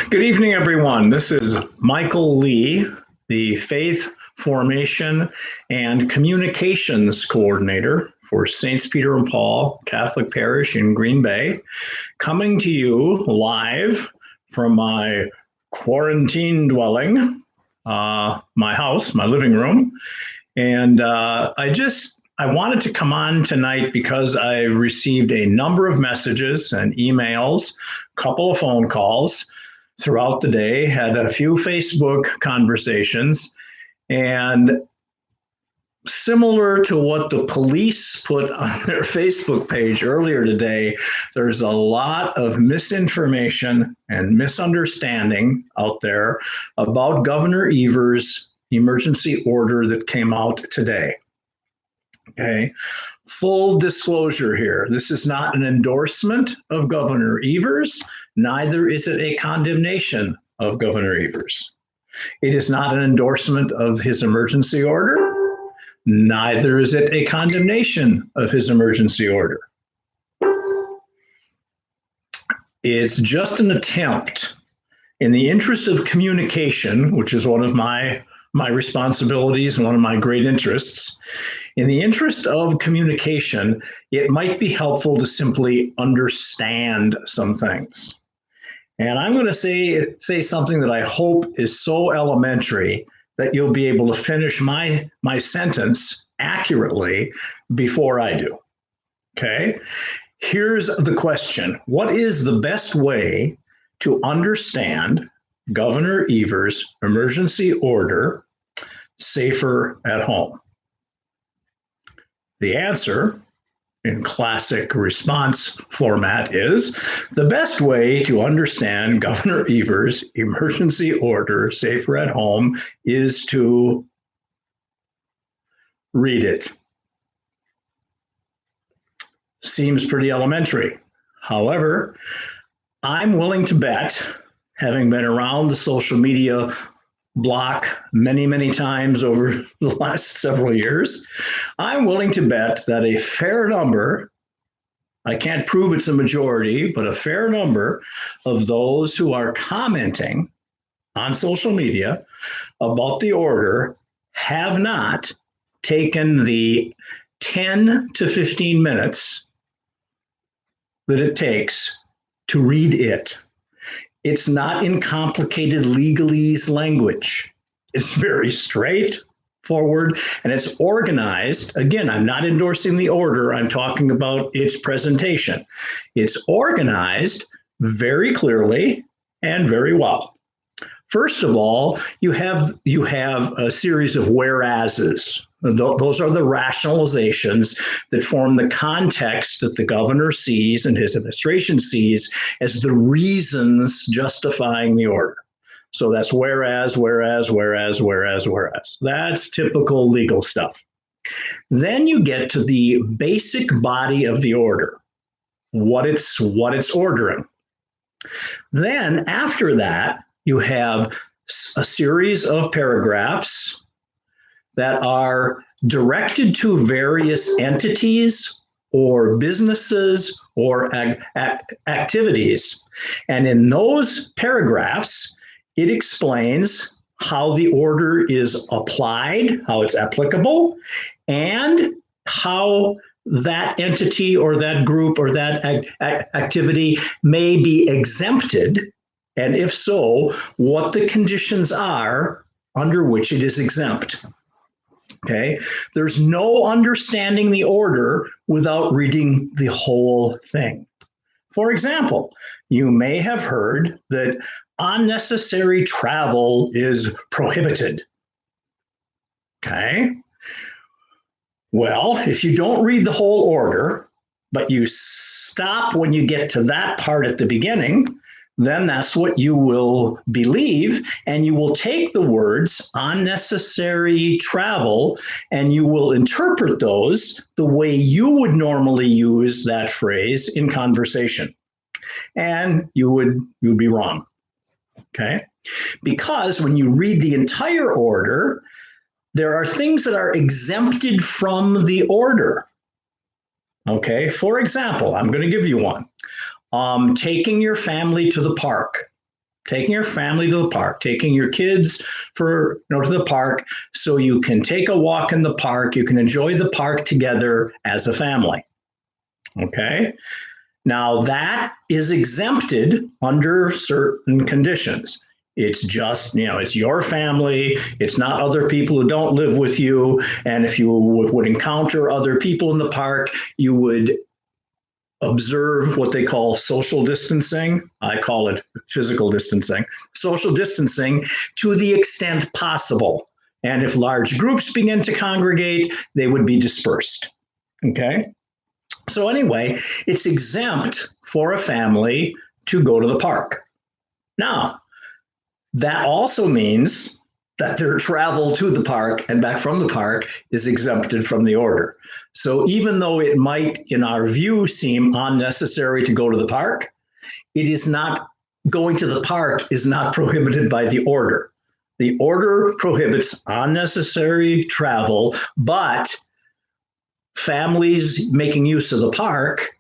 Good evening, everyone. This is Michael Lee, the Faith Formation and Communications Coordinator for Saints Peter and Paul Catholic Parish in Green Bay, coming to you live from my quarantine dwelling, my house, my living room. And I wanted to come on tonight because I received a number of messages and emails, a couple of phone calls throughout the day, had a few Facebook conversations, and similar to what the police put on their Facebook page earlier today, there's a lot of misinformation and misunderstanding out there about Governor Evers' emergency order that came out today. Okay, full disclosure here. This is not an endorsement of Governor Evers, neither is it a condemnation of Governor Evers. It is not an endorsement of his emergency order, neither is it a condemnation of his emergency order. It's just an attempt, in the interest of communication, which is one of my responsibilities and one of my great interests. In the interest of communication, it might be helpful to simply understand some things. And I'm going to say something that I hope is so elementary that you'll be able to finish my sentence accurately before I do. Okay? Here's the question. What is the best way to understand Governor Evers' emergency order, safer at home? The answer, in classic response format, is the best way to understand Governor Evers' emergency order, safer at home, is to read it. Seems pretty elementary. However, I'm willing to bet, having been around the social media block many, many times over the last several years, I'm willing to bet that a fair number, I can't prove it's a majority, but a fair number of those who are commenting on social media about the order have not taken the 10 to 15 minutes that it takes to read it. It's not in complicated legalese language. It's very straightforward and it's organized. Again, I'm not endorsing the order. I'm talking about its presentation. It's organized very clearly and very well. First of all, you have a series of whereases. Those are the rationalizations that form the context that the governor sees and his administration sees as the reasons justifying the order. So that's whereas. That's typical legal stuff. Then you get to the basic body of the order, what it's ordering. Then after that, you have a series of paragraphs that are directed to various entities or businesses or activities. And in those paragraphs, it explains how the order is applied, how it's applicable, and how that entity or that group or that activity may be exempted. And if so, what the conditions are under which it is exempt. Okay, there's no understanding the order without reading the whole thing. For example, you may have heard that unnecessary travel is prohibited. Okay, well, if you don't read the whole order, but you stop when you get to that part at the beginning, then that's what you will believe, and you will take the words unnecessary travel and you will interpret those the way you would normally use that phrase in conversation. And you would be wrong. Okay? Because when you read the entire order, there are things that are exempted from the order. Okay? For example, I'm going to give you one. Taking your family to the park. taking your family to the park, taking your kids to the park so you can take a walk in the park, you can enjoy the park together as a family. Okay? Now that is exempted under certain conditions. It's just, it's your family. It's not other people who don't live with you. And if you would encounter other people in the park, you would observe what they call social distancing. I call it physical distancing, social distancing to the extent possible. And if large groups begin to congregate, they would be dispersed. Okay? So anyway, it's exempt for a family to go to the park. Now, that also means that their travel to the park and back from the park is exempted from the order. So even though it might, in our view, seem unnecessary to go to the park, it is not, going to the park is not prohibited by the order. The order prohibits unnecessary travel, but families making use of the park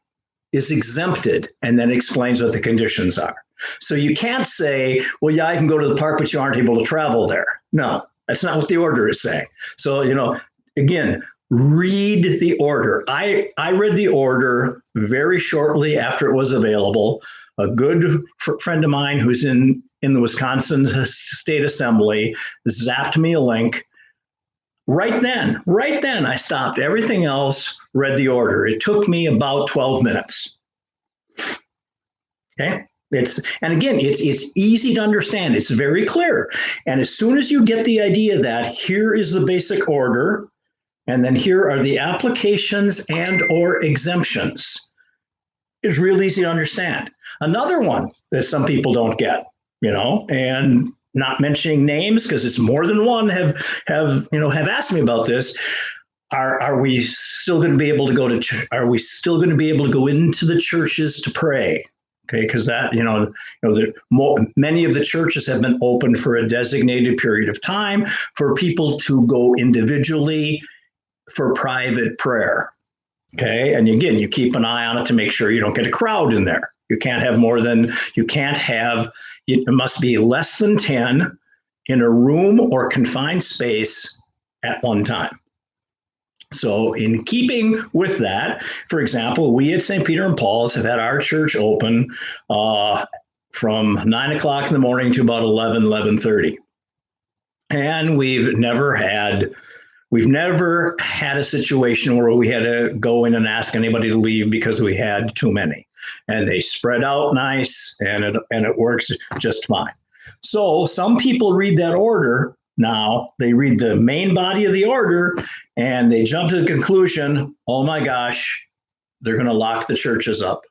is exempted, and then explains what the conditions are. So you can't say, well, yeah, I can go to the park, but you aren't able to travel there. No, that's not what the order is saying. So, again, read the order. I read the order very shortly after it was available. A good friend of mine who's in the Wisconsin State Assembly zapped me a link. Right then, I stopped everything else, read the order. It took me about 12 minutes. Okay? And again, it's easy to understand. It's very clear. And as soon as you get the idea that here is the basic order, and then here are the applications and or exemptions, it's real easy to understand. Another one that some people don't get, and not mentioning names because it's more than one have asked me about this. Are we still going to be able to go to? Are we still going to be able to go into the churches to pray? Okay, because that many of the churches have been open for a designated period of time for people to go individually for private prayer. Okay, and again, you keep an eye on it to make sure you don't get a crowd in there. You can't have it must be less than 10 in a room or confined space at one time. So in keeping with that, for example, we at St. Peter and Paul's have had our church open from 9 o'clock in the morning to about 11:30. And we've never had a situation where we had to go in and ask anybody to leave because we had too many. And they spread out nice, and it works just fine. So some people read that order. Now they read the main body of the order and they jump to the conclusion, oh my gosh, they're going to lock the churches up.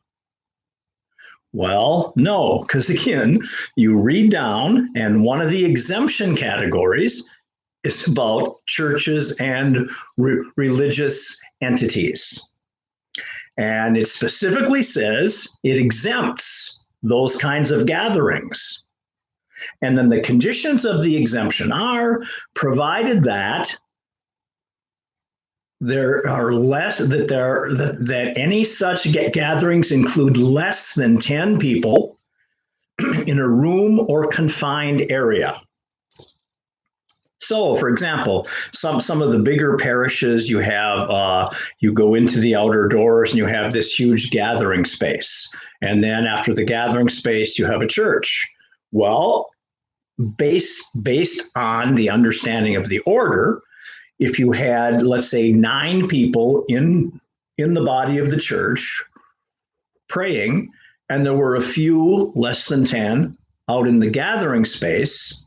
Well, no, because again, you read down and one of the exemption categories is about churches and religious entities. And it specifically says it exempts those kinds of gatherings. And then the conditions of the exemption are provided that there are that any such gatherings include less than 10 people in a room or confined area. So, for example, some of the bigger parishes, you go into the outer doors and you have this huge gathering space. And then after the gathering space, you have a church. Well, based on the understanding of the order, if you had, let's say, 9 people in the body of the church praying, and there were a few less than 10 out in the gathering space,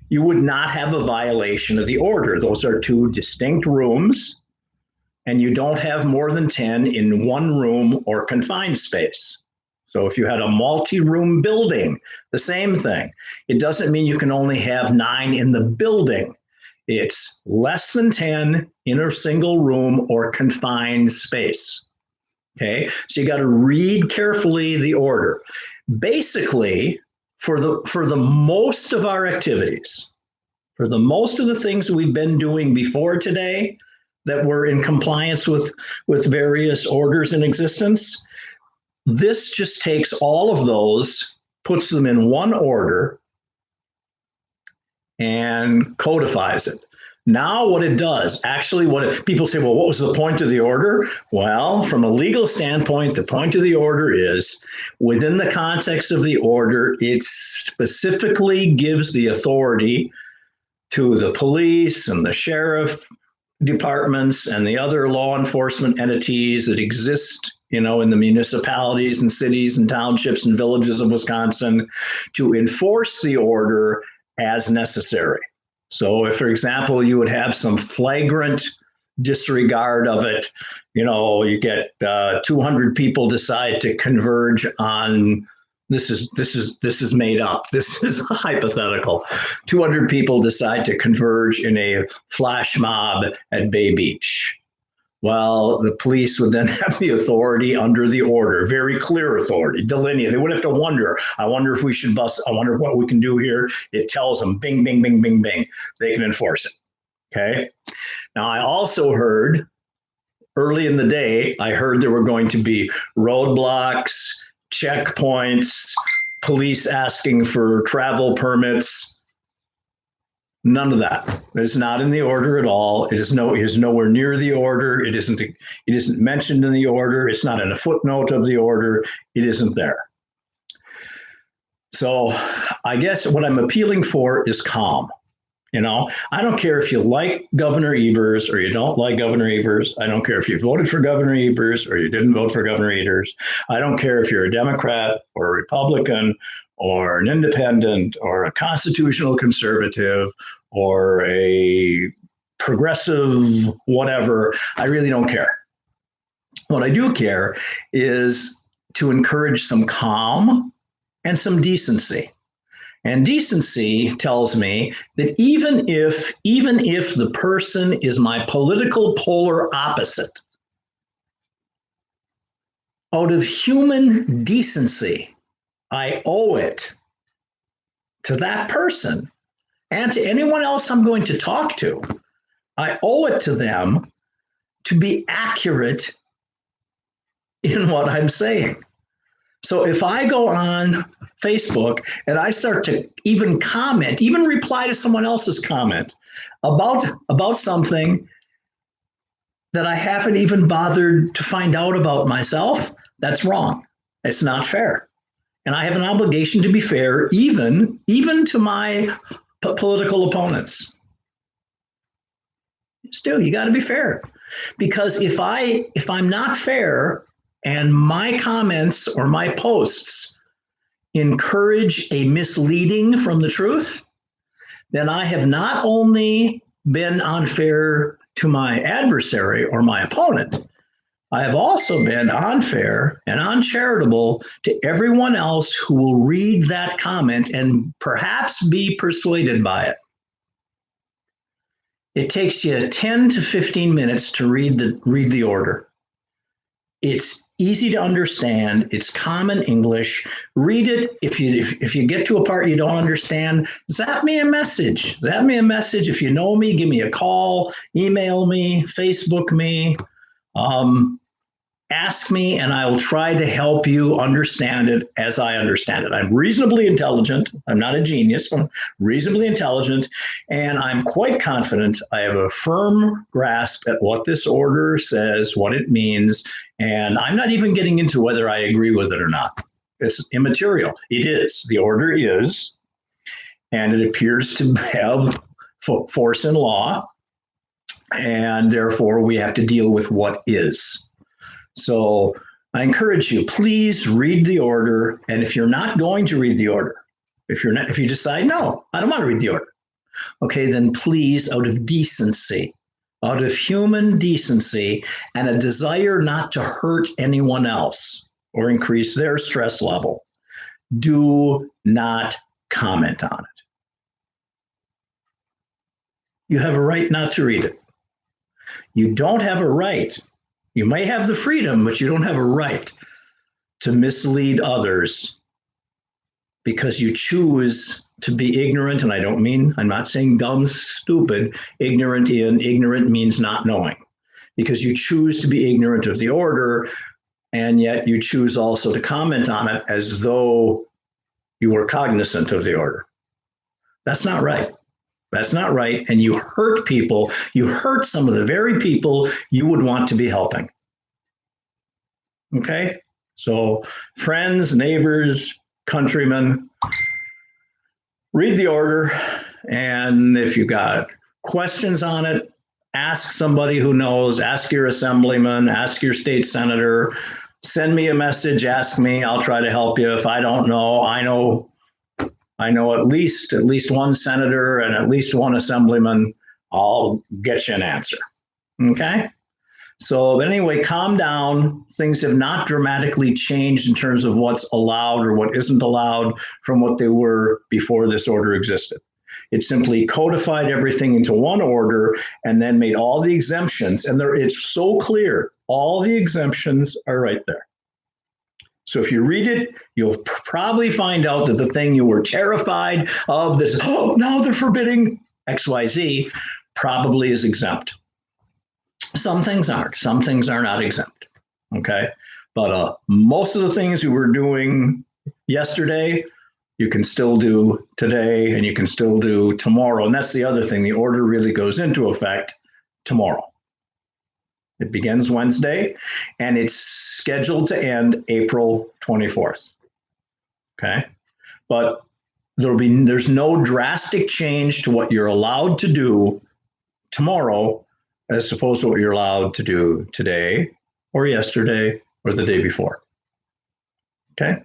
you would not have a violation of the order. Those are 2 distinct rooms, and you don't have more than 10 in one room or confined space. So if you had a multi-room building, the same thing. It doesn't mean you can only have 9 in the building. It's less than 10 in a single room or confined space. Okay, so you got to read carefully the order. Basically, for the most of our activities, for the most of the things we've been doing before today that were in compliance with various orders in existence, this just takes all of those puts them in one order, and codifies it. Now, what it does, actually, people say, well, what was the point of the order? Well, from a legal standpoint, the point of the order is within the context of the order, it specifically gives the authority to the police and the sheriff departments and the other law enforcement entities that exist, in the municipalities and cities and townships and villages of Wisconsin to enforce the order as necessary. So if, for example, you would have some flagrant disregard of it, you get 200 people decide to converge on this is made up. This is hypothetical. 200 people decide to converge in a flash mob at Bay Beach. Well, the police would then have the authority under the order, very clear authority, delineate. They wouldn't have to wonder. I wonder if we should bust. I wonder what we can do here. It tells them, bing, bing, bing, bing, bing. They can enforce it. Okay. Now, I also heard early in the day, I heard there were going to be roadblocks, checkpoints, police asking for travel permits. None of that. It's not in the order at all. It is nowhere near the order. It isn't mentioned in the order. It's not in a footnote of the order. It isn't there. So I guess what I'm appealing for is calm. I don't care if you like Governor Evers or you don't like Governor Evers. I don't care if you voted for Governor Evers or you didn't vote for Governor Evers. I don't care if you're a Democrat or a Republican or an independent or a constitutional conservative or a progressive whatever. I really don't care. What I do care is to encourage some calm and some decency. And decency tells me that even if the person is my political polar opposite, out of human decency, I owe it to that person and to anyone else I'm going to talk to. I owe it to them to be accurate in what I'm saying. So if I go on Facebook and I start to even comment, even reply to someone else's comment about something that I haven't even bothered to find out about myself, that's wrong. It's not fair. And I have an obligation to be fair, even to my political opponents. Still, you got to be fair. Because if I'm not fair and my comments or my posts encourage a misleading from the truth, then I have not only been unfair to my adversary or my opponent, I have also been unfair and uncharitable to everyone else who will read that comment and perhaps be persuaded by it. It takes you 10 to 15 minutes to read the order. It's easy to understand. It's common English. Read it. If you get to a part you don't understand, zap me a message. If you know me, give me a call, email me, Facebook me, ask me, and I will try to help you understand it as I understand it. I'm reasonably intelligent. I'm not a genius. I'm reasonably intelligent, and I'm quite confident I have a firm grasp at what this order says, what it means, and I'm not even getting into whether I agree with it or not. It's immaterial. It is. The order is, and it appears to have force in law, and therefore we have to deal with what is. So I encourage you, please read the order. And if you're not going to read the order, if you decide, no, I don't want to read the order, okay, then please, out of decency, out of human decency and a desire not to hurt anyone else or increase their stress level, do not comment on it. You have a right not to read it. You don't have a right. You may have the freedom, but you don't have a right to mislead others because you choose to be ignorant. And I'm not saying dumb, stupid. Ignorant means not knowing, because you choose to be ignorant of the order, and yet you choose also to comment on it as though you were cognizant of the order. That's not right. That's not right. And you hurt people. You hurt some of the very people you would want to be helping. Okay? So, friends, neighbors, countrymen, read the order. And if you got questions on it, ask somebody who knows, ask your assemblyman, ask your state senator, send me a message, ask me, I'll try to help you. If I don't know, I know at least one senator and at least one assemblyman. I'll get you an answer. Okay? So anyway, calm down. Things have not dramatically changed in terms of what's allowed or what isn't allowed from what they were before this order existed. It simply codified everything into one order and then made all the exemptions. And it's so clear. All the exemptions are right there. So if you read it, you'll probably find out that the thing you were terrified of, this, oh, now they're forbidding XYZ, probably is exempt. Some things aren't. Some things are not exempt. Okay. But most of the things you were doing yesterday, you can still do today and you can still do tomorrow. And that's the other thing. The order really goes into effect tomorrow. It begins Wednesday and it's scheduled to end April 24th. Okay. But there's no drastic change to what you're allowed to do tomorrow as opposed to what you're allowed to do today or yesterday or the day before. Okay.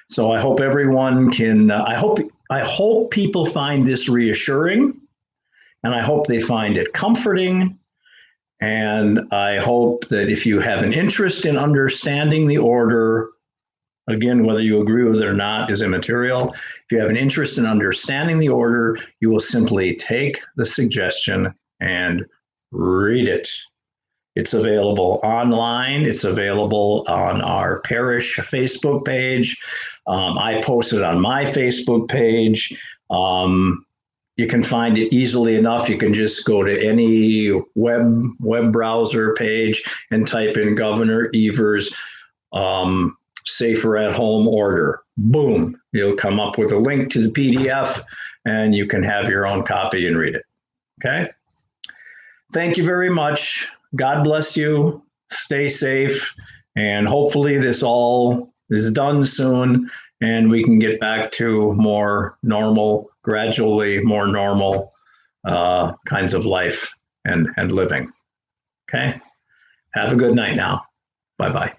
So I hope everyone can, I hope people find this reassuring, and I hope they find it comforting. And I hope that if you have an interest in understanding the order, again, whether you agree with it or not is immaterial. If you have an interest in understanding the order, you will simply take the suggestion and read it. It's available online. It's available on our parish Facebook page. I posted on my Facebook page. You can find it easily enough. You can just go to any web browser page and type in Governor Evers Safer at Home order. Boom, you'll come up with a link to the PDF and you can have your own copy and read it. Okay. Thank you very much. God bless you. Stay safe. And hopefully this all is done soon and we can get back to more normal, gradually more normal kinds of life and living. Okay. Have a good night now. Bye-bye.